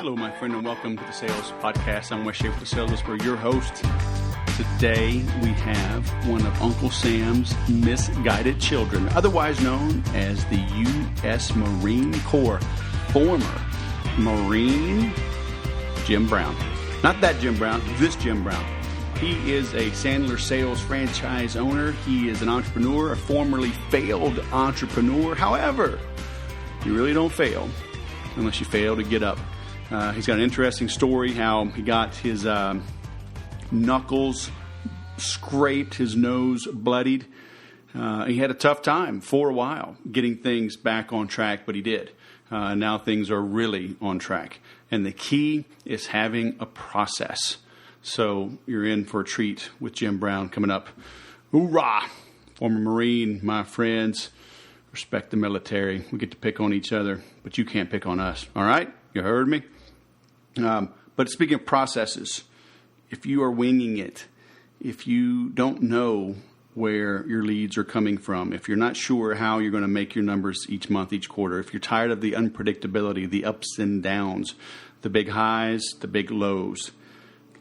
Hello, my friend, and welcome to the Sales Podcast. I'm Wes Schaefer, the Sales Whisperer, your host. Today, we have one of Uncle Sam's misguided children, otherwise known as the U.S. Marine Corps former Marine, Jim Brown. Not that Jim Brown, this Jim Brown. He is a Sandler Sales franchise owner. He is an entrepreneur, a formerly failed entrepreneur. However, you really don't fail unless you fail to get up. He's got an interesting story how he got his knuckles scraped, his nose bloodied. He had a tough time for a while getting things back on track, but he did. Now things are really on track. And the key is having a process. So you're in for a treat with Jim Brown coming up. Hoorah! Former Marine, my friends. Respect the military. We get to pick on each other, but you can't pick on us. All right? You heard me? But speaking of processes, if you are winging it, if you don't know where your leads are coming from, if you're not sure how you're going to make your numbers each month, each quarter, if you're tired of the unpredictability, the ups and downs, the big highs, the big lows,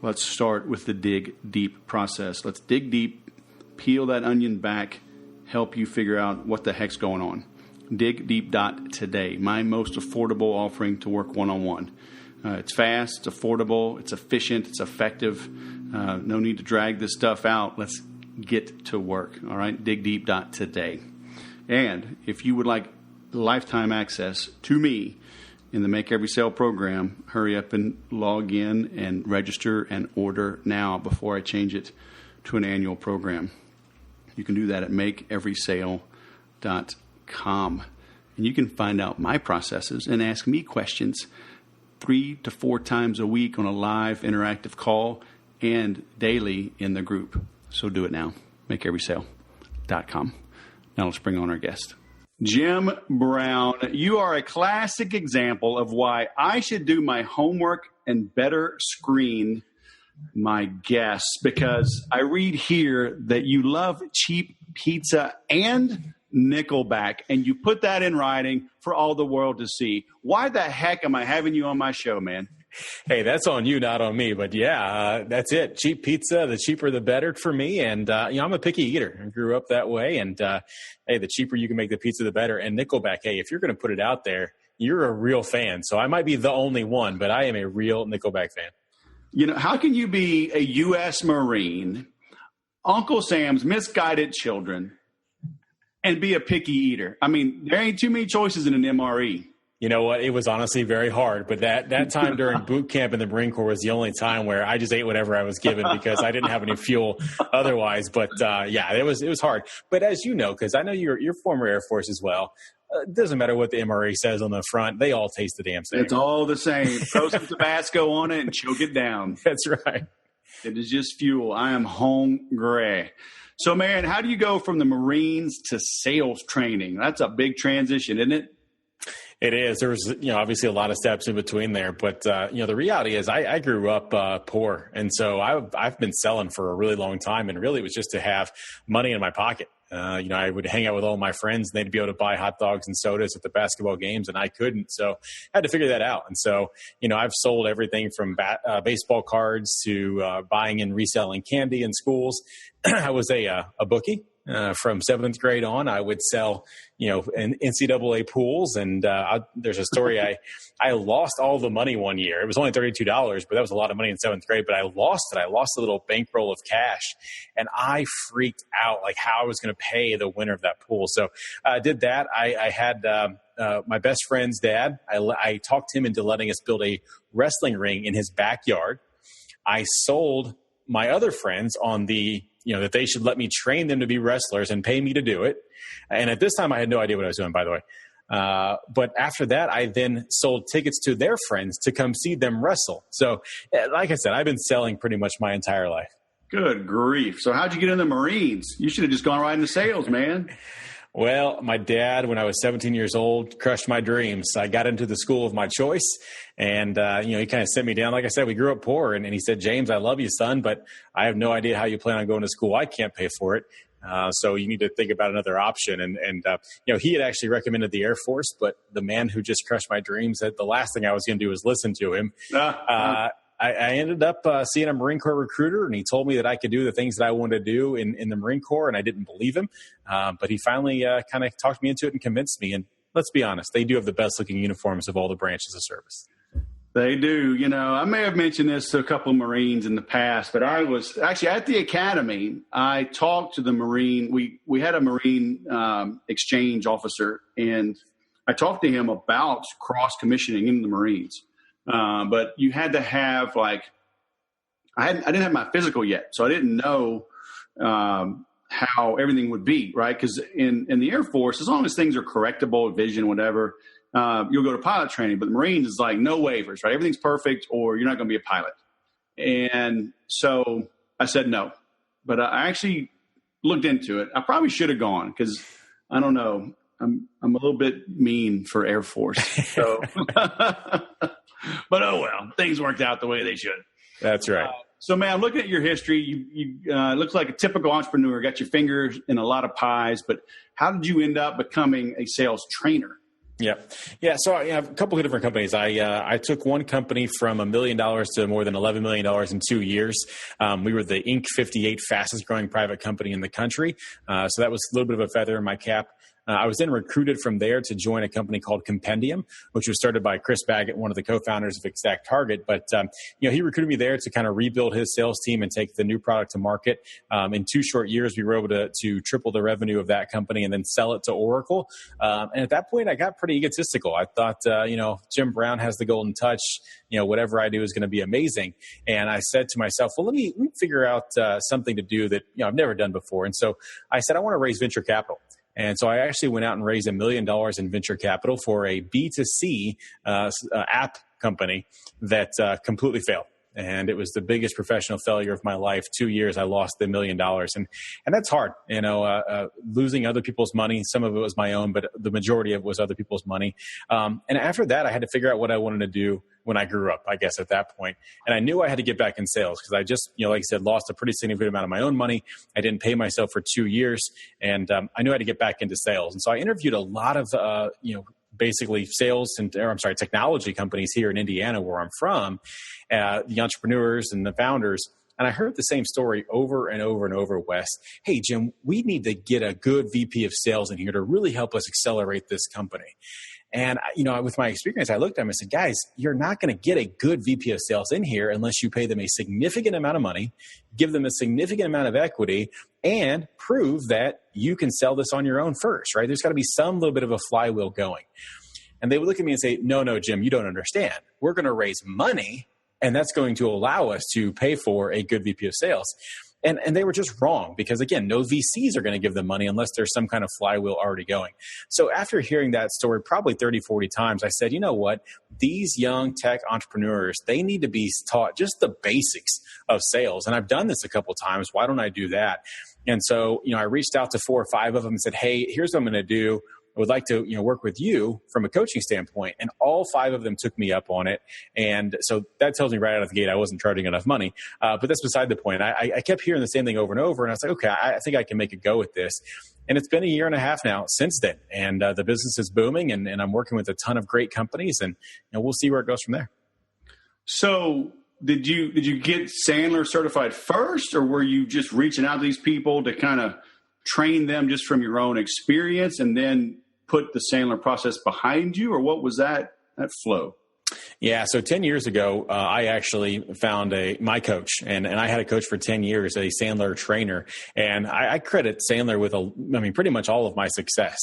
let's start with the dig deep process. Let's dig deep, peel that onion back, help you figure out what the heck's going on. DigDeep.today, my most affordable offering to work one-on-one. It's fast, it's affordable, it's efficient, it's effective. No need to drag this stuff out. Let's get to work. All right, DigDeep.today. And if you would like lifetime access to me in the Make Every Sale program, hurry up and log in and register and order now before I change it to an annual program. You can do that at makeeverysale.com. And you can find out my processes and ask me questions 3 to 4 times a week on a live interactive call and daily in the group. So do it now. MakeEverySale.com. Now let's bring on our guest. Jim Brown, you are a classic example of why I should do my homework and better screen my guests, because I read here that you love cheap pizza and Nickelback, and you put that in writing for all the world to see. Why the heck am I having you on my show, man? Hey, that's on you, not on me. But yeah, that's it. Cheap pizza, the cheaper the better for me. And, I'm a picky eater. I grew up that way. And, hey, the cheaper you can make the pizza, the better. And Nickelback, hey, if you're going to put it out there, you're a real fan. So I might be the only one, but I am a real Nickelback fan. You know, how can you be a U.S. Marine, Uncle Sam's misguided children, and be a picky eater? I mean, there ain't too many choices in an MRE. You know what? It was honestly very hard. But that time during boot camp in the Marine Corps was the only time where I just ate whatever I was given because I didn't have any fuel otherwise. But, yeah, it was hard. But as you know, because I know you're former Air Force as well, it doesn't matter what the MRE says on the front. They all taste the damn same. It's all the same. Throw some Tabasco on it and choke it down. That's right. It is just fuel. I am hungry. So, man, how do you go from the Marines to sales training? That's a big transition, isn't it? It is. There was, obviously a lot of steps in between there. But, the reality is I grew up poor. And so I've been selling for a really long time. And really it was just to have money in my pocket. I would hang out with all my friends and they'd be able to buy hot dogs and sodas at the basketball games and I couldn't. So I had to figure that out. And so, I've sold everything from baseball cards to buying and reselling candy in schools. I was a bookie. From 7th grade on, I would sell, in NCAA pools. And there's a story. I lost all the money one year. It was only $32, but that was a lot of money in 7th grade. But I lost it. I lost a little bankroll of cash, and I freaked out like how I was going to pay the winner of that pool. So I did that. I had my best friend's dad. I talked him into letting us build a wrestling ring in his backyard. I sold my other friends on the that they should let me train them to be wrestlers and pay me to do it. And at this time, I had no idea what I was doing, by the way. But after that, I then sold tickets to their friends to come see them wrestle. So like I said, I've been selling pretty much my entire life. Good grief. So how'd you get in the Marines? You should have just gone right into sales, man. Well, my dad, when I was 17 years old, crushed my dreams. I got into the school of my choice, and, he kind of sent me down. Like I said, we grew up poor, and he said, James, I love you, son, but I have no idea how you plan on going to school. I can't pay for it. So you need to think about another option. And he had actually recommended the Air Force, but the man who just crushed my dreams said the last thing I was going to do was listen to him. I ended up seeing a Marine Corps recruiter, and he told me that I could do the things that I wanted to do in the Marine Corps, and I didn't believe him. But he finally kind of talked me into it and convinced me. And let's be honest, they do have the best-looking uniforms of all the branches of service. They do. I may have mentioned this to a couple of Marines in the past, but I was actually at the academy. I talked to the Marine. We had a Marine exchange officer, and I talked to him about cross-commissioning in the Marines. But you had to have I didn't have my physical yet, so I didn't know how everything would be, right? Because in the Air Force, as long as things are correctable, vision, whatever, you'll go to pilot training. But the Marines is like no waivers, right? Everything's perfect, or you're not going to be a pilot. And so I said no, but I actually looked into it. I probably should have gone because I don't know. I'm a little bit mean for Air Force, so. But oh well, things worked out the way they should. That's right. So, man, I'm looking at your history. You looks like a typical entrepreneur. Got your fingers in a lot of pies. But how did you end up becoming a sales trainer? Yeah. So I have a couple of different companies. I took one company from $1 million to more than $11 million in 2 years. We were the Inc. 58 fastest growing private company in the country. So that was a little bit of a feather in my cap. I was then recruited from there to join a company called Compendium, which was started by Chris Baggett, one of the co-founders of ExactTarget. But, he recruited me there to kind of rebuild his sales team and take the new product to market. In 2 short years, we were able to triple the revenue of that company and then sell it to Oracle. And at that point, I got pretty egotistical. I thought, Jim Brown has the golden touch. Whatever I do is going to be amazing. And I said to myself, well, let me figure out something to do that I've never done before. And so I said, I want to raise venture capital. And so I actually went out and raised $1 million in venture capital for a B2C app company that completely failed. And it was the biggest professional failure of my life. 2 years, I lost $1 million. And that's hard, losing other people's money. Some of it was my own, but the majority of it was other people's money. And after that, I had to figure out what I wanted to do when I grew up, I guess, at that point. And I knew I had to get back in sales because I just, like I said, lost a pretty significant amount of my own money. I didn't pay myself for 2 years, and I knew I had to get back into sales. And so I interviewed a lot of, basically technology companies here in Indiana, where I'm from, the entrepreneurs and the founders. And I heard the same story over and over and over, Wes. Hey, Jim, we need to get a good VP of sales in here to really help us accelerate this company. And, with my experience, I looked at them and said, guys, you're not going to get a good VP of sales in here unless you pay them a significant amount of money, give them a significant amount of equity, and prove that you can sell this on your own first, right? There's got to be some little bit of a flywheel going. And they would look at me and say, no, Jim, you don't understand. We're going to raise money, and that's going to allow us to pay for a good VP of sales. And they were just wrong because, again, no VCs are going to give them money unless there's some kind of flywheel already going. So after hearing that story probably 30, 40 times, I said, you know what? These young tech entrepreneurs, they need to be taught just the basics of sales. And I've done this a couple of times. Why don't I do that? And so, I reached out to 4 or 5 of them and said, hey, here's what I'm going to do. I would like to, work with you from a coaching standpoint. And all 5 of them took me up on it. And so that tells me right out of the gate I wasn't charging enough money. But that's beside the point. I kept hearing the same thing over and over. And I was like, okay, I think I can make a go with this. And it's been 1.5 years now since then. And the business is booming. And I'm working with a ton of great companies. And we'll see where it goes from there. So did you get Sandler certified first? Or were you just reaching out to these people to kind of train them just from your own experience and then put the Sandler process behind you? Or what was that flow? Yeah. So 10 years ago, I actually found my coach, and I had a coach for 10 years, a Sandler trainer. And I credit Sandler with pretty much all of my success.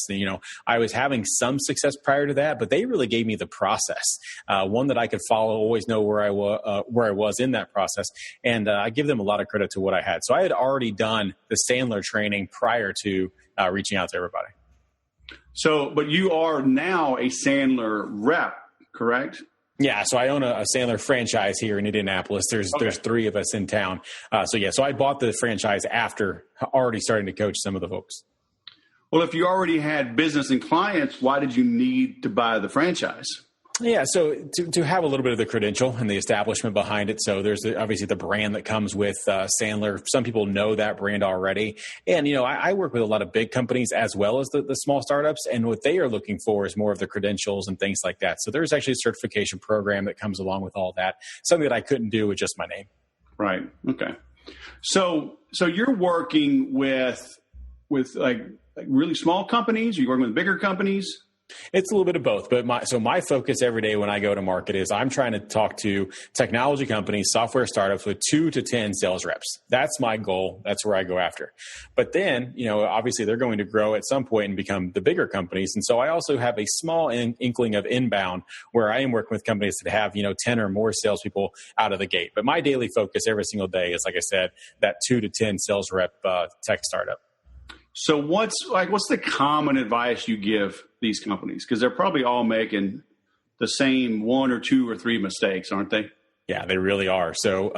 I was having some success prior to that, but they really gave me the process, one that I could follow, always know where I was in that process. And I give them a lot of credit to what I had. So I had already done the Sandler training prior to reaching out to everybody. So, but you are now a Sandler rep, correct? Yeah, so I own a Sandler franchise here in Indianapolis. There's 3 of us in town. So I bought the franchise after already starting to coach some of the folks. Well, if you already had business and clients, why did you need to buy the franchise? Yeah, so to have a little bit of the credential and the establishment behind it. So there's obviously the brand that comes with Sandler. Some people know that brand already. And, I work with a lot of big companies as well as the small startups. And what they are looking for is more of the credentials and things like that. So there's actually a certification program that comes along with all that, something that I couldn't do with just my name. Right. Okay. So you're working with like really small companies? Are you working with bigger companies? It's a little bit of both, but my focus every day when I go to market is I'm trying to talk to technology companies, software startups with 2 to 10 sales reps. That's my goal. That's where I go after. But then, obviously they're going to grow at some point and become the bigger companies. And so I also have a small inkling of inbound where I am working with companies that have, 10 or more salespeople out of the gate. But my daily focus every single day is, like I said, that 2 to 10 sales rep tech startup. So what's the common advice you give these companies? Because they're probably all making the same 1 or 2 or 3 mistakes, aren't they? Yeah, they really are. So,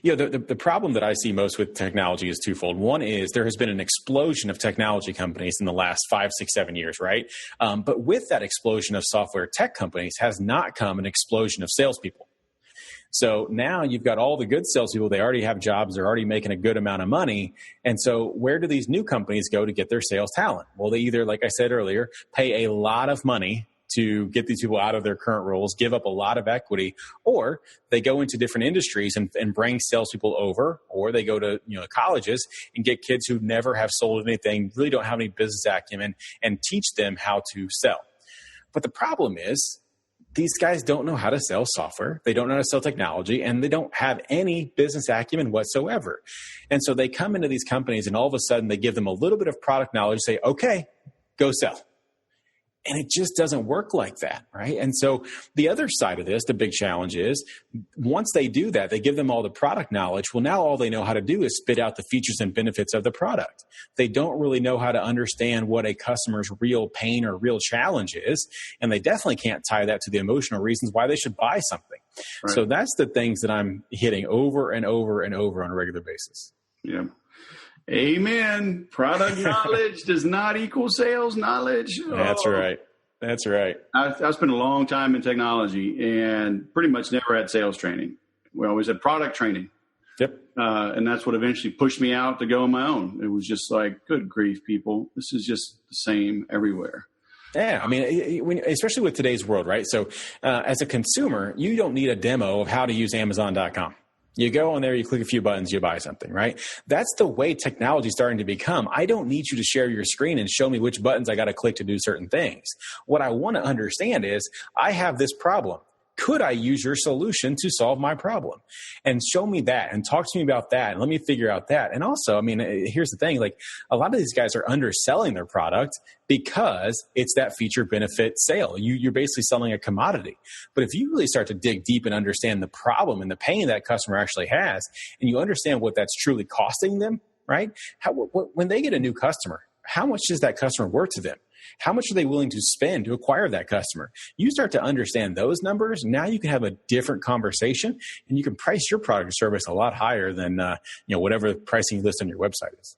the problem that I see most with technology is twofold. One is there has been an explosion of technology companies in the last 5, 6, 7 years, right? But with that explosion of software tech companies has not come an explosion of salespeople. So now you've got all the good salespeople. They already have jobs. They're already making a good amount of money. And so where do these new companies go to get their sales talent? Well, they either, like I said earlier, pay a lot of money to get these people out of their current roles, give up a lot of equity, or they go into different industries and bring salespeople over, or they go to colleges and get kids who never have sold anything, really don't have any business acumen, and teach them how to sell. But the problem is, these guys don't know how to sell software. They don't know how to sell technology, and they don't have any business acumen whatsoever. And so they come into these companies, and all of a sudden they give them a little bit of product knowledge, say, okay, go sell. And it just doesn't work like that, right? And so the other side of this, the big challenge is once they do that, they give them all the product knowledge. Well, now all they know how to do is spit out the features and benefits of the product. They don't really know how to understand what a customer's real pain or real challenge is. And they definitely can't tie that to the emotional reasons why they should buy something. Right. So that's the things that I'm hitting over and over and over on a regular basis. Yeah. Amen. Product knowledge does not equal sales knowledge. That's right. That's right. I spent a long time in technology and pretty much never had sales training. We always had product training. Yep. And that's what eventually pushed me out to go on my own. It was just like, good grief, people. This is just the same everywhere. Yeah, I mean, especially with today's world, right? So as a consumer, you don't need a demo of how to use Amazon.com. You go on there, you click a few buttons, you buy something, right? That's the way technology is starting to become. I don't need you to share your screen and show me which buttons I got to click to do certain things. What I want to understand is I have this problem. Could I use your solution to solve my problem? And show me that and talk to me about that and let me figure out that. And also, I mean, here's the thing, like a lot of these guys are underselling their product because it's that feature benefit sale. You're basically selling a commodity. But if you really start to dig deep and understand the problem and the pain that customer actually has, and you understand what that's truly costing them, right? When they get a new customer, how much is that customer worth to them? How much are they willing to spend to acquire that customer? You start to understand those numbers. Now you can have a different conversation and you can price your product or service a lot higher than whatever pricing you list on your website is.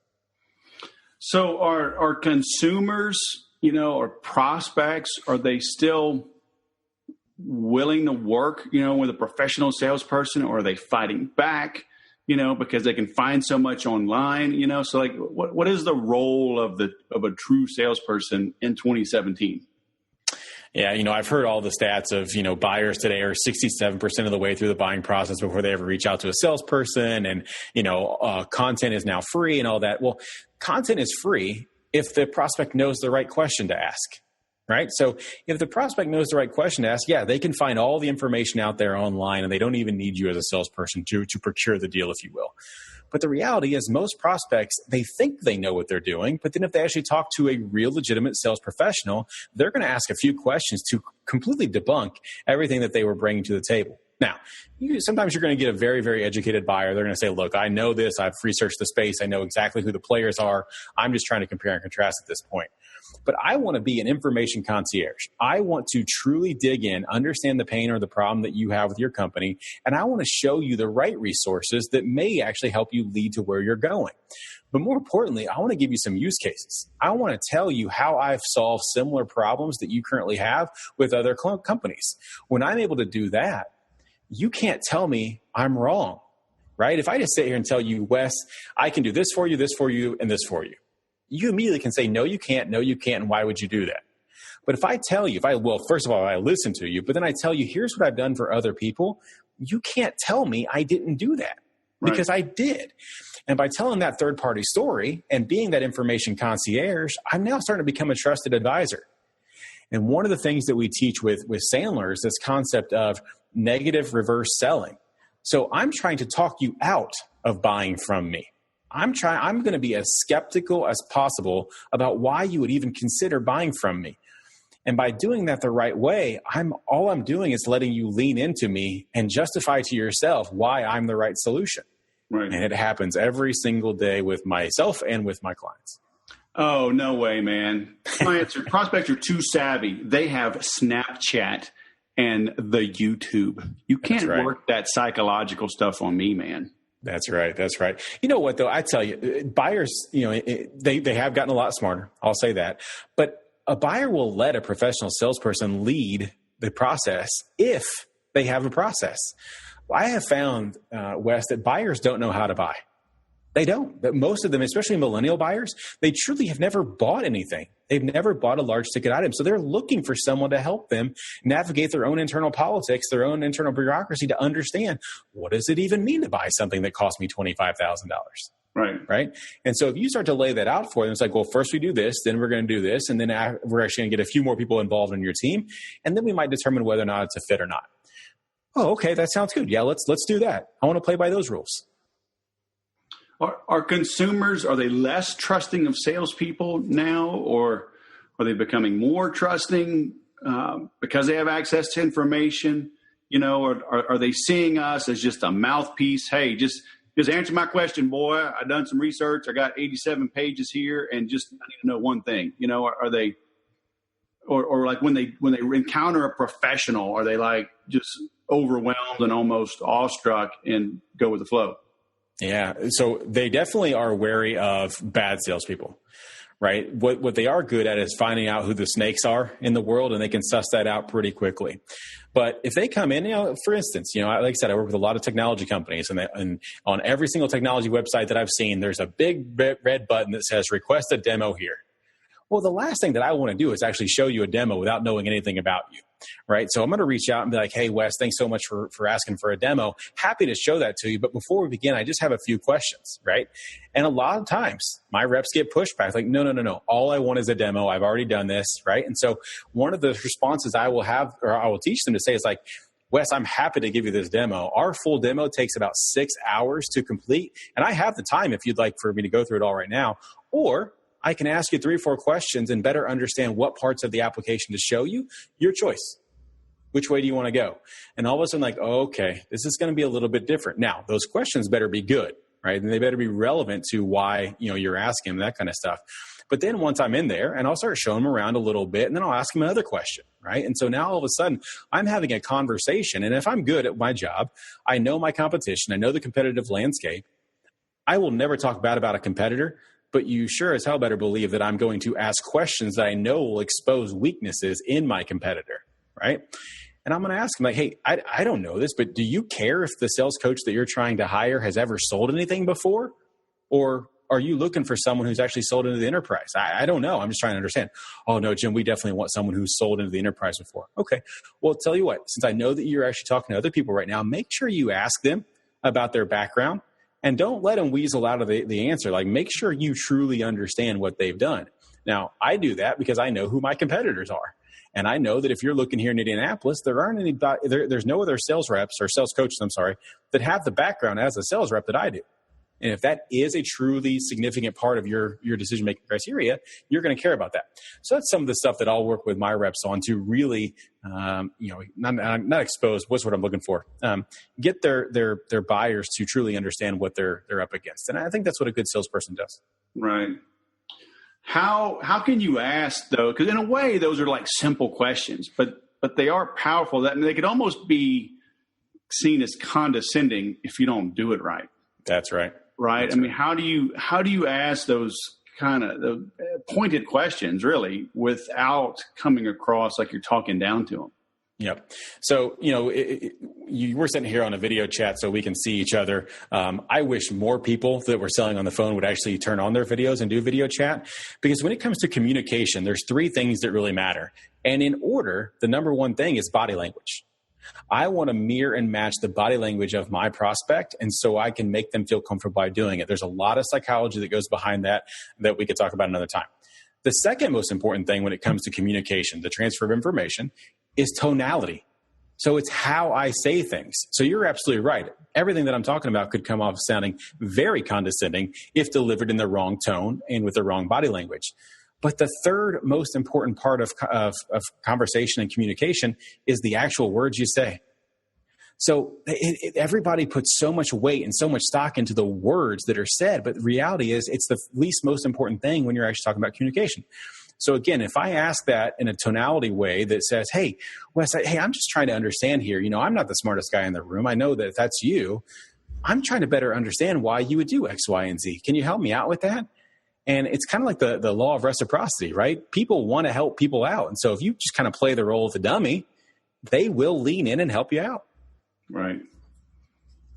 So are consumers, or prospects, are they still willing to work, with a professional salesperson, or are they fighting back? Because they can find so much online, so like what is the role of a true salesperson in 2017? Yeah, I've heard all the stats of, buyers today are 67% of the way through the buying process before they ever reach out to a salesperson. And, content is now free and all that. Well, content is free if the prospect knows the right question to ask. Right. So if the prospect knows the right question to ask, yeah, they can find all the information out there online and they don't even need you as a salesperson to procure the deal, if you will. But the reality is most prospects, they think they know what they're doing. But then if they actually talk to a real legitimate sales professional, they're going to ask a few questions to completely debunk everything that they were bringing to the table. Now, sometimes you're going to get a very, very educated buyer. They're going to say, look, I know this. I've researched the space. I know exactly who the players are. I'm just trying to compare and contrast at this point. But I want to be an information concierge. I want to truly dig in, understand the pain or the problem that you have with your company, and I want to show you the right resources that may actually help you lead to where you're going. But more importantly, I want to give you some use cases. I want to tell you how I've solved similar problems that you currently have with other companies. When I'm able to do that, you can't tell me I'm wrong, right? If I just sit here and tell you, Wes, I can do this for you, and this for you, you immediately can say, no, you can't, and why would you do that? But if I tell you, first of all, I listen to you, but then I tell you, here's what I've done for other people, you can't tell me I didn't do that because I did. And by telling that third-party story and being that information concierge, I'm now starting to become a trusted advisor. And one of the things that we teach with Sandler is this concept of negative reverse selling. So I'm trying to talk you out of buying from me. I'm going to be as skeptical as possible about why you would even consider buying from me. And by doing that the right way, all I'm doing is letting you lean into me and justify to yourself why I'm the right solution. Right. And it happens every single day with myself and with my clients. Oh, no way, man. Prospects are too savvy. They have Snapchat and the YouTube. You can't work that psychological stuff on me, man. That's right. That's right. You know what, though? I tell you, buyers, they have gotten a lot smarter. I'll say that. But a buyer will let a professional salesperson lead the process if they have a process. I have found, Wes, that buyers don't know how to buy. They don't. But most of them, especially millennial buyers, they truly have never bought anything. They've never bought a large ticket item. So they're looking for someone to help them navigate their own internal politics, their own internal bureaucracy to understand, what does it even mean to buy something that cost me $25,000? Right. And so if you start to lay that out for them, it's like, well, first we do this, then we're going to do this, and then we're actually going to get a few more people involved in your team, and then we might determine whether or not it's a fit or not. Oh, okay, that sounds good. Yeah, let's do that. I want to play by those rules. Are consumers, are they less trusting of salespeople now, or are they becoming more trusting because they have access to information? Or are they seeing us as just a mouthpiece? Hey, just answer my question, boy. I've done some research. I got 87 pages here, and just I need to know one thing. Are they, or like when they encounter a professional, are they like just overwhelmed and almost awestruck and go with the flow? Yeah. So they definitely are wary of bad salespeople, right? What they are good at is finding out who the snakes are in the world, and they can suss that out pretty quickly. But if they come in, for instance, like I said, I work with a lot of technology companies, and on every single technology website that I've seen, there's a big red button that says request a demo here. Well, the last thing that I want to do is actually show you a demo without knowing anything about you, right? So I'm going to reach out and be like, hey, Wes, thanks so much for asking for a demo. Happy to show that to you. But before we begin, I just have a few questions, right? And a lot of times my reps get pushback like, no. All I want is a demo. I've already done this, right? And so one of the responses I will have, or I will teach them to say is like, Wes, I'm happy to give you this demo. Our full demo takes about 6 hours to complete. And I have the time if you'd like for me to go through it all right now. Or I can ask you 3 or 4 questions and better understand what parts of the application to show you. Your choice. Which way do you want to go? And all of a sudden, like, oh, okay, this is going to be a little bit different. Now, those questions better be good, right? And they better be relevant to why, you're asking them, that kind of stuff. But then once I'm in there, and I'll start showing them around a little bit, and then I'll ask them another question, right? And so now all of a sudden, I'm having a conversation. And if I'm good at my job, I know my competition, I know the competitive landscape, I will never talk bad about a competitor. But you sure as hell better believe that I'm going to ask questions that I know will expose weaknesses in my competitor, right? And I'm going to ask them like, hey, I don't know this, but do you care if the sales coach that you're trying to hire has ever sold anything before? Or are you looking for someone who's actually sold into the enterprise? I don't know. I'm just trying to understand. Oh, no, Jim, we definitely want someone who's sold into the enterprise before. Okay. Well, tell you what, since I know that you're actually talking to other people right now, make sure you ask them about their background. And don't let them weasel out of the answer. Like, make sure you truly understand what they've done. Now, I do that because I know who my competitors are. And I know that if you're looking here in Indianapolis, there's no other sales reps or sales coaches, that have the background as a sales rep that I do. And if that is a truly significant part of your decision-making criteria, you're going to care about that. So that's some of the stuff that I'll work with my reps on to really, not expose, what's what I'm looking for, get their buyers to truly understand what they're up against. And I think that's what a good salesperson does. Right. How can you ask, though? Because in a way, those are like simple questions, but they are powerful. That they could almost be seen as condescending if you don't do it right. That's right. right? That's I mean, how do you ask those kind of the pointed questions really without coming across like you're talking down to them? Yep. So, we're sitting here on a video chat so we can see each other. I wish more people that were selling on the phone would actually turn on their videos and do video chat, because when it comes to communication, there's three things that really matter. And in order, the number one thing is body language. I want to mirror and match the body language of my prospect, and so I can make them feel comfortable by doing it. There's a lot of psychology that goes behind that we could talk about another time. The second most important thing when it comes to communication, the transfer of information, is tonality. So it's how I say things. So you're absolutely right. Everything that I'm talking about could come off sounding very condescending if delivered in the wrong tone and with the wrong body language. But the third most important part of conversation and communication is the actual words you say. So everybody puts so much weight and so much stock into the words that are said, but the reality is it's the least most important thing when you're actually talking about communication. So again, if I ask that in a tonality way that says, hey, Wes, I'm just trying to understand here. I'm not the smartest guy in the room. I know that that's you. I'm trying to better understand why you would do X, Y, and Z. Can you help me out with that? And it's kind of like the law of reciprocity, right? People want to help people out. And so if you just kind of play the role of the dummy, they will lean in and help you out. Right.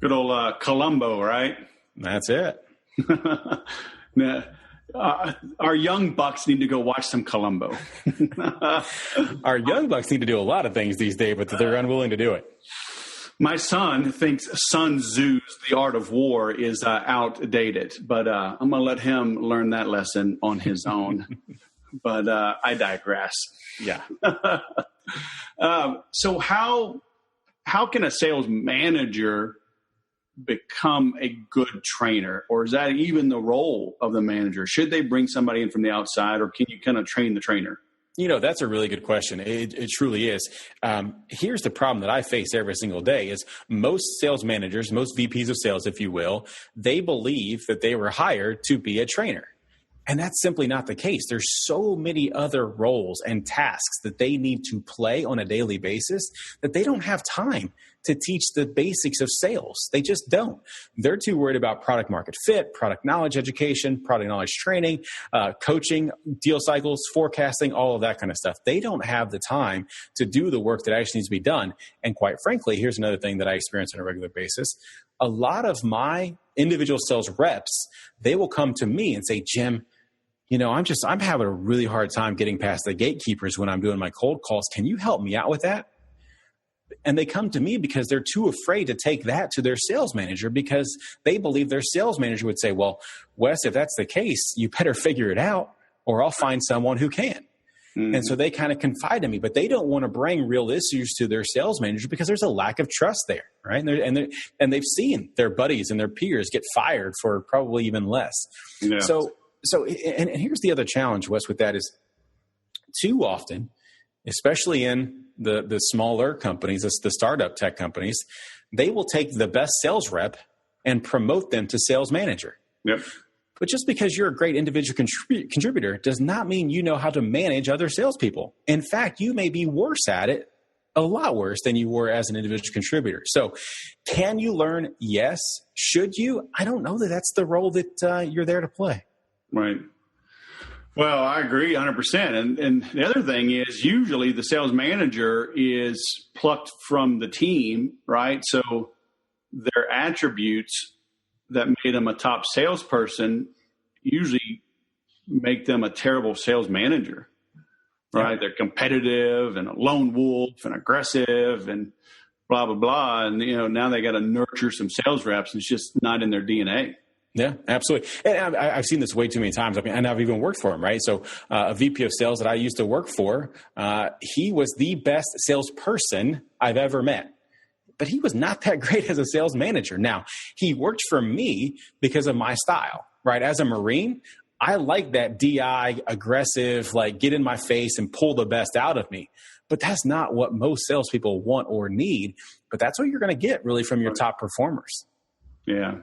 Good old Columbo, right? That's it. Now, our young bucks need to go watch some Columbo. Our young bucks need to do a lot of things these days, but they're unwilling to do it. My son thinks Sun Tzu's The Art of War is outdated, but I'm going to let him learn that lesson on his own. But I digress. Yeah. So how can a sales manager become a good trainer? Or is that even the role of the manager? Should they bring somebody in from the outside, or can you kind of train the trainer? That's a really good question. It truly is. Here's the problem that I face every single day is most sales managers, most VPs of sales, if you will, they believe that they were hired to be a trainer. And that's simply not the case. There's so many other roles and tasks that they need to play on a daily basis that they don't have time to teach the basics of sales. They just don't. They're too worried about product market fit, product knowledge education, product knowledge training, coaching, deal cycles, forecasting, all of that kind of stuff. They don't have the time to do the work that actually needs to be done. And quite frankly, here's another thing that I experience on a regular basis. A lot of my individual sales reps, they will come to me and say, Jim, I'm having a really hard time getting past the gatekeepers when I'm doing my cold calls. Can you help me out with that? And they come to me because they're too afraid to take that to their sales manager because they believe their sales manager would say, well, Wes, if that's the case, you better figure it out or I'll find someone who can. Mm-hmm. And so they kind of confide in me, but they don't want to bring real issues to their sales manager because there's a lack of trust there, right? And they've seen their buddies and their peers get fired for probably even less. Yeah. So here's the other challenge, Wes, with that is too often, especially in the smaller companies, the startup tech companies, they will take the best sales rep and promote them to sales manager. Yep. But just because you're a great individual contributor does not mean you know how to manage other salespeople. In fact, you may be worse at it, a lot worse than you were as an individual contributor. So can you learn? Yes. Should you? I don't know that that's the role that you're there to play. Right. Well, I agree 100%. And the other thing is usually the sales manager is plucked from the team, right? So their attributes that made them a top salesperson usually make them a terrible sales manager, right? Yeah. They're competitive and a lone wolf and aggressive and blah, blah, blah. And, now they got to nurture some sales reps. And it's just not in their DNA. Yeah, absolutely. And I've seen this way too many times. And I've even worked for him, right? So a VP of sales that I used to work for, he was the best salesperson I've ever met. But he was not that great as a sales manager. Now, he worked for me because of my style, right? As a Marine, I like that DI, aggressive, like get in my face and pull the best out of me. But that's not what most salespeople want or need. But that's what you're going to get really from your top performers. Yeah.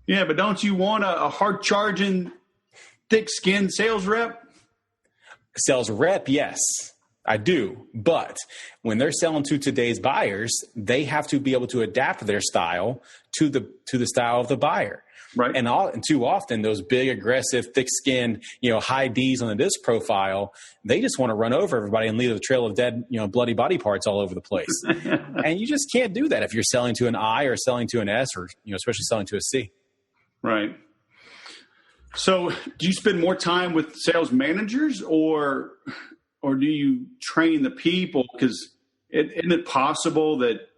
Yeah, but don't you want a hard-charging, thick-skinned sales rep? Sales rep, yes. I do. But when they're selling to today's buyers, they have to be able to adapt their style to the style of the buyer. Right. And too often those big, aggressive, thick-skinned, high Ds on the disc profile, they just want to run over everybody and leave a trail of dead, bloody body parts all over the place. And you just can't do that if you're selling to an I or selling to an S or, especially selling to a C. Right. So do you spend more time with sales managers or do you train the people? Because isn't it possible that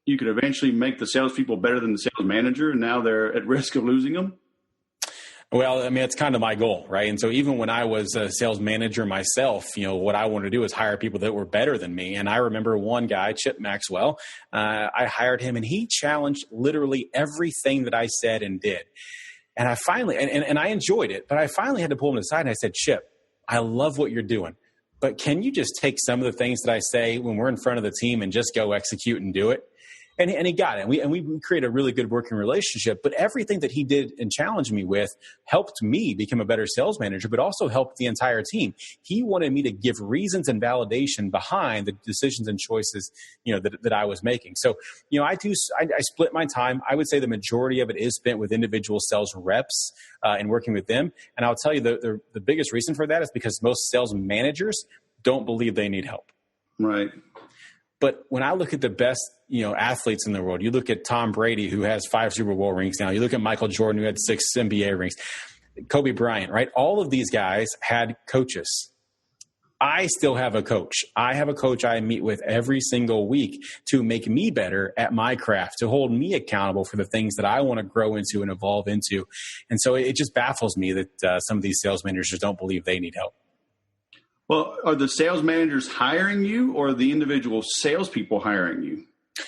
you could eventually make the salespeople better than the sales manager, and now they're at risk of losing them? Well, I mean, it's kind of my goal, right? And so even when I was a sales manager myself, what I wanted to do is hire people that were better than me. And I remember one guy, Chip Maxwell, I hired him and he challenged literally everything that I said and did. And I finally, and I enjoyed it, but I finally had to pull him aside and I said, Chip, I love what you're doing, but can you just take some of the things that I say when we're in front of the team and just go execute and do it? And he got it. And we created a really good working relationship. But everything that he did and challenged me with helped me become a better sales manager, but also helped the entire team. He wanted me to give reasons and validation behind the decisions and choices, that I was making. So, I split my time. I would say the majority of it is spent with individual sales reps and working with them. And I'll tell you the biggest reason for that is because most sales managers don't believe they need help. Right. But when I look at the best, athletes in the world, you look at Tom Brady, who has 5 Super Bowl rings now. You look at Michael Jordan, who had 6 NBA rings. Kobe Bryant, right? All of these guys had coaches. I still have a coach. I have a coach I meet with every single week to make me better at my craft, to hold me accountable for the things that I want to grow into and evolve into. And so it just baffles me that some of these sales managers don't believe they need help. Well, are the sales managers hiring you or the individual salespeople hiring you?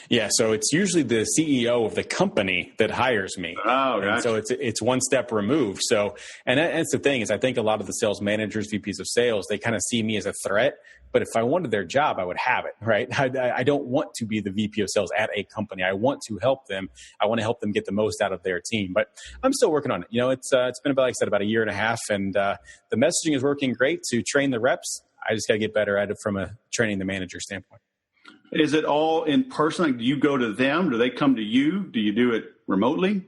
Yeah, so it's usually the CEO of the company that hires me. Oh, gotcha. So it's one step removed. So, and that's the thing is I think a lot of the sales managers, VPs of sales, they kind of see me as a threat. But if I wanted their job, I would have it, right? I don't want to be the VP of sales at a company. I want to help them. I want to help them get the most out of their team. But I'm still working on it. It's been about, like I said, about a year and a half, and the messaging is working great to train the reps. I just got to get better at it from a training the manager standpoint. Is it all in person? Like, do you go to them? Do they come to you? Do you do it remotely?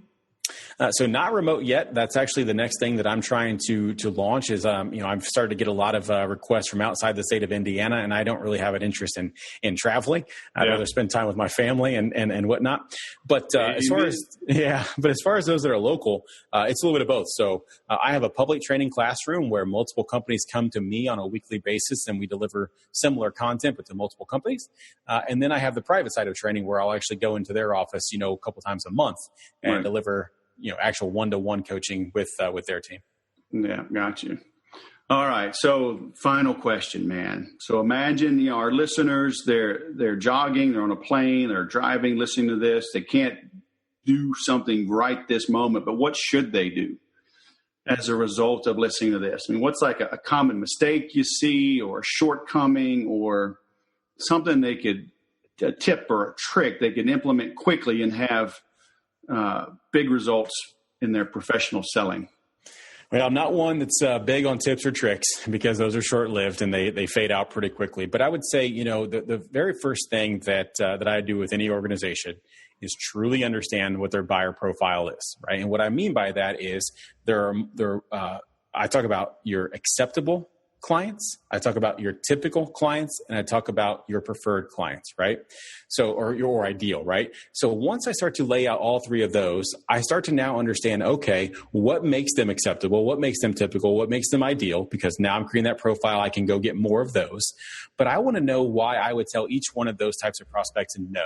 So not remote yet. That's actually the next thing that I'm trying to launch is, I've started to get a lot of requests from outside the state of Indiana, and I don't really have an interest in traveling. I'd rather spend time with my family and whatnot. But as far as those that are local, it's a little bit of both. So I have a public training classroom where multiple companies come to me on a weekly basis, and we deliver similar content, but to multiple companies. And then I have the private side of training where I'll actually go into their office, a couple times a month and deliver actual one-to-one coaching with their team. Yeah, got you. All right. So final question, man. So imagine, our listeners, they're jogging, they're on a plane, they're driving, listening to this. They can't do something right this moment, but what should they do as a result of listening to this? I mean, what's like a common mistake you see or a shortcoming or something they could, a tip or a trick they can implement quickly and have big results in their professional selling? Well, I'm not one that's big on tips or tricks because those are short-lived and they fade out pretty quickly. But I would say, the very first thing that I do with any organization is truly understand what their buyer profile is, right? And what I mean by that is I talk about your acceptable clients, I talk about your typical clients, and I talk about your preferred clients, right? So, or your ideal, right? So once I start to lay out all three of those, I start to now understand, okay, what makes them acceptable? What makes them typical? What makes them ideal? Because now I'm creating that profile, I can go get more of those. But I want to know why I would tell each one of those types of prospects no.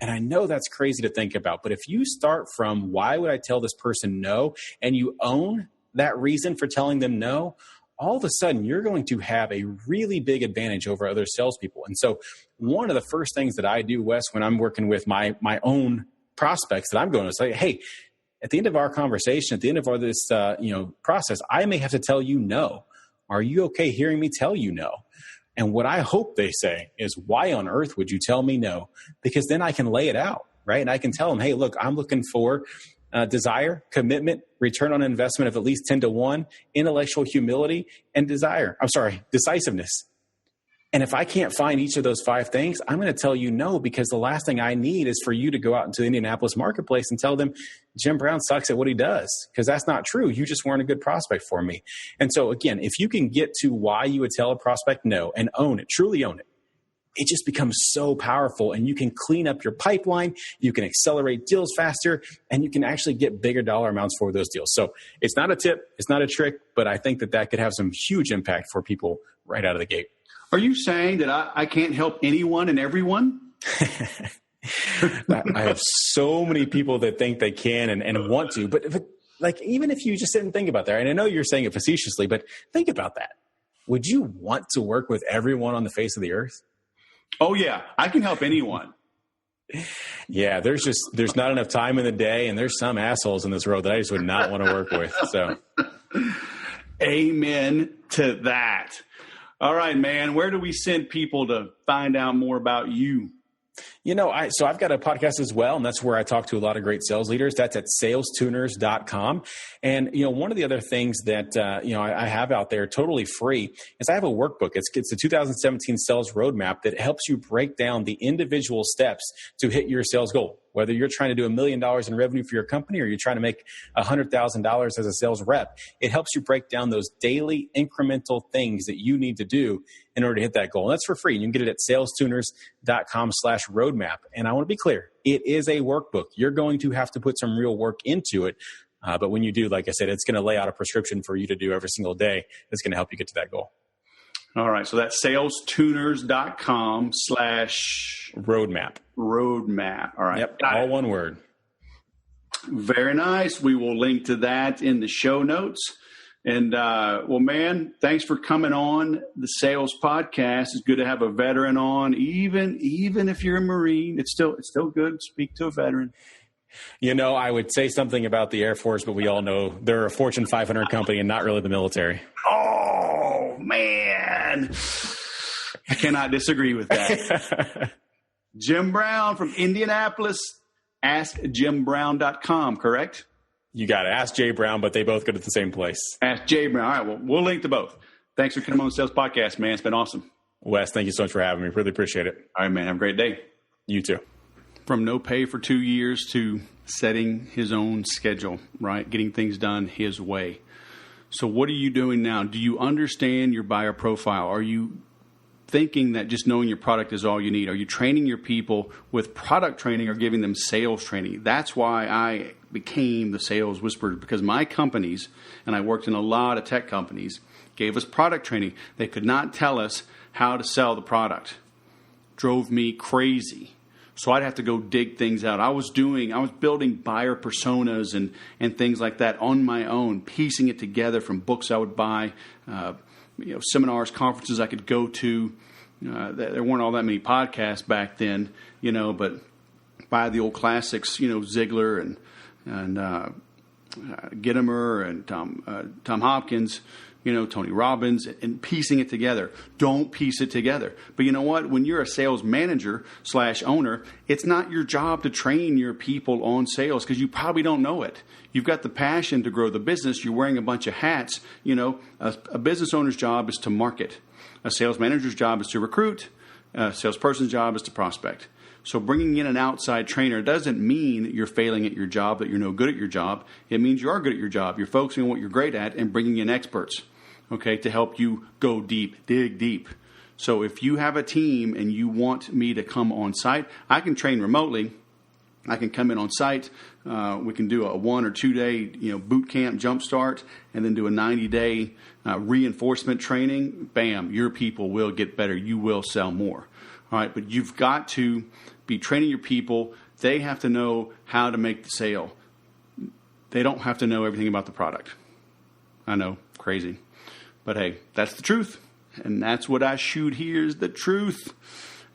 And I know that's crazy to think about, but if you start from why would I tell this person no, and you own that reason for telling them no, all of a sudden you're going to have a really big advantage over other salespeople. And so one of the first things that I do, Wes, when I'm working with my own prospects that I'm going to say, hey, at the end of our conversation, at the end of all this process, I may have to tell you no. Are you okay hearing me tell you no? And what I hope they say is, why on earth would you tell me no? Because then I can lay it out, right? And I can tell them, hey, look, I'm looking for desire, commitment, return on investment of at least 10 to 1, intellectual humility, and decisiveness. And if I can't find each of those 5 things, I'm going to tell you no, because the last thing I need is for you to go out into the Indianapolis marketplace and tell them Jim Brown sucks at what he does, because that's not true. You just weren't a good prospect for me. And so again, if you can get to why you would tell a prospect no and own it, truly own it, it just becomes so powerful, and you can clean up your pipeline. You can accelerate deals faster, and you can actually get bigger dollar amounts for those deals. So it's not a tip. It's not a trick, but I think that could have some huge impact for people right out of the gate. Are you saying that I can't help anyone and everyone? I have so many people that think they can and want to, but like, even if you just sit and think about that, and I know you're saying it facetiously, but think about that. Would you want to work with everyone on the face of the earth? Oh yeah, I can help anyone. Yeah, there's not enough time in the day, and there's some assholes in this world that I just would not want to work with. So, amen to that. All right, man. Where do we send people to find out more about you? So I've got a podcast as well, and that's where I talk to a lot of great sales leaders. That's at salestuners.com. And, one of the other things that, I have out there totally free is I have a workbook. It's the 2017 sales roadmap that helps you break down the individual steps to hit your sales goal. Whether you're trying to do $1 million in revenue for your company or you're trying to make $100,000 as a sales rep, it helps you break down those daily incremental things that you need to do in order to hit that goal. And that's for free. You can get it at salestuners.com/roadmap. And I want to be clear, it is a workbook. You're going to have to put some real work into it. But when you do, like I said, it's going to lay out a prescription for you to do every single day. That's going to help you get to that goal. All right. So that's salestuners.com/roadmap. Roadmap. All right. Yep. All one word. Very nice. We will link to that in the show notes. And, well, man, thanks for coming on the Sales Podcast. It's good to have a veteran on, even if you're a Marine. It's still good to speak to a veteran. I would say something about the Air Force, but we all know they're a Fortune 500 company and not really the military. Oh, man. I cannot disagree with that. Jim Brown from Indianapolis, AskJimBrown.com, correct? You got to Ask Jay Brown, but they both go to the same place. Ask Jay Brown. All right, well, we'll link to both. Thanks for coming on the Sales Podcast, man. It's been awesome. Wes, thank you so much for having me. Really appreciate it. All right, man. Have a great day. You too. From no pay for 2 years to setting his own schedule, right? Getting things done his way. So what are you doing now? Do you understand your buyer profile? Are you thinking that just knowing your product is all you need? Are you training your people with product training or giving them sales training? That's why I became the Sales Whisperer, because my companies, and I worked in a lot of tech companies, gave us product training. They could not tell us how to sell the product. Drove me crazy. So I'd have to go dig things out. I was building buyer personas and things like that on my own, piecing it together from books I would buy, seminars, conferences I could go to. There weren't all that many podcasts back then, but buy the old classics, Ziegler and Gitomer and Tom Hopkins, Tony Robbins, and piecing it together. Don't piece it together. But you know what? When you're a sales manager / owner, it's not your job to train your people on sales because you probably don't know it. You've got the passion to grow the business. You're wearing a bunch of hats. A business owner's job is to market. A sales manager's job is to recruit. A salesperson's job is to prospect. So bringing in an outside trainer doesn't mean you're failing at your job, that you're no good at your job. It means you are good at your job. You're focusing on what you're great at and bringing in experts, okay, to help you go deep, dig deep. So if you have a team and you want me to come on site, I can train remotely. I can come in on site. We can do a 1 or 2 day, boot camp jumpstart, and then do a 90-day reinforcement training. Bam, your people will get better. You will sell more. All right, but you've got to be training your people. They have to know how to make the sale. They don't have to know everything about the product. I know, crazy. But hey, that's the truth. And that's what I shoot here is the truth.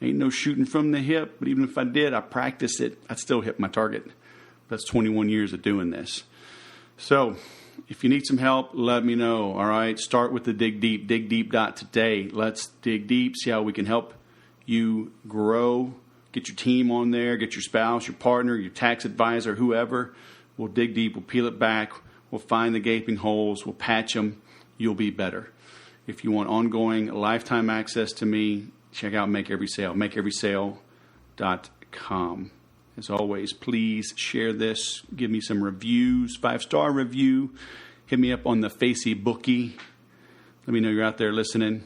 Ain't no shooting from the hip. But even if I did, I practice it, I'd still hit my target. That's 21 years of doing this. So if you need some help, let me know. All right, start with the Dig Deep, digdeep.today. Let's dig deep, see how we can help you grow. Get your team on there, get your spouse, your partner, your tax advisor, whoever. We'll dig deep, we'll peel it back, we'll find the gaping holes, we'll patch them. You'll be better. If you want ongoing lifetime access to me, check out Make Every Sale, makeeverysale.com. As always, please share this. Give me some reviews, 5-star review. Hit me up on the Facebookie. Let me know you're out there listening.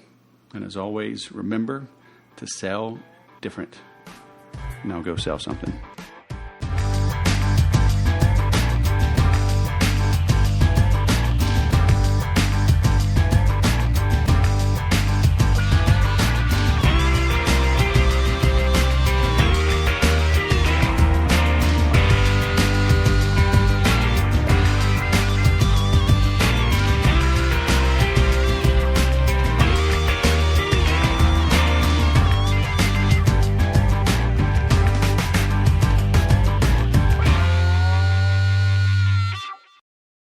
And as always, remember to sell different. Now go sell something.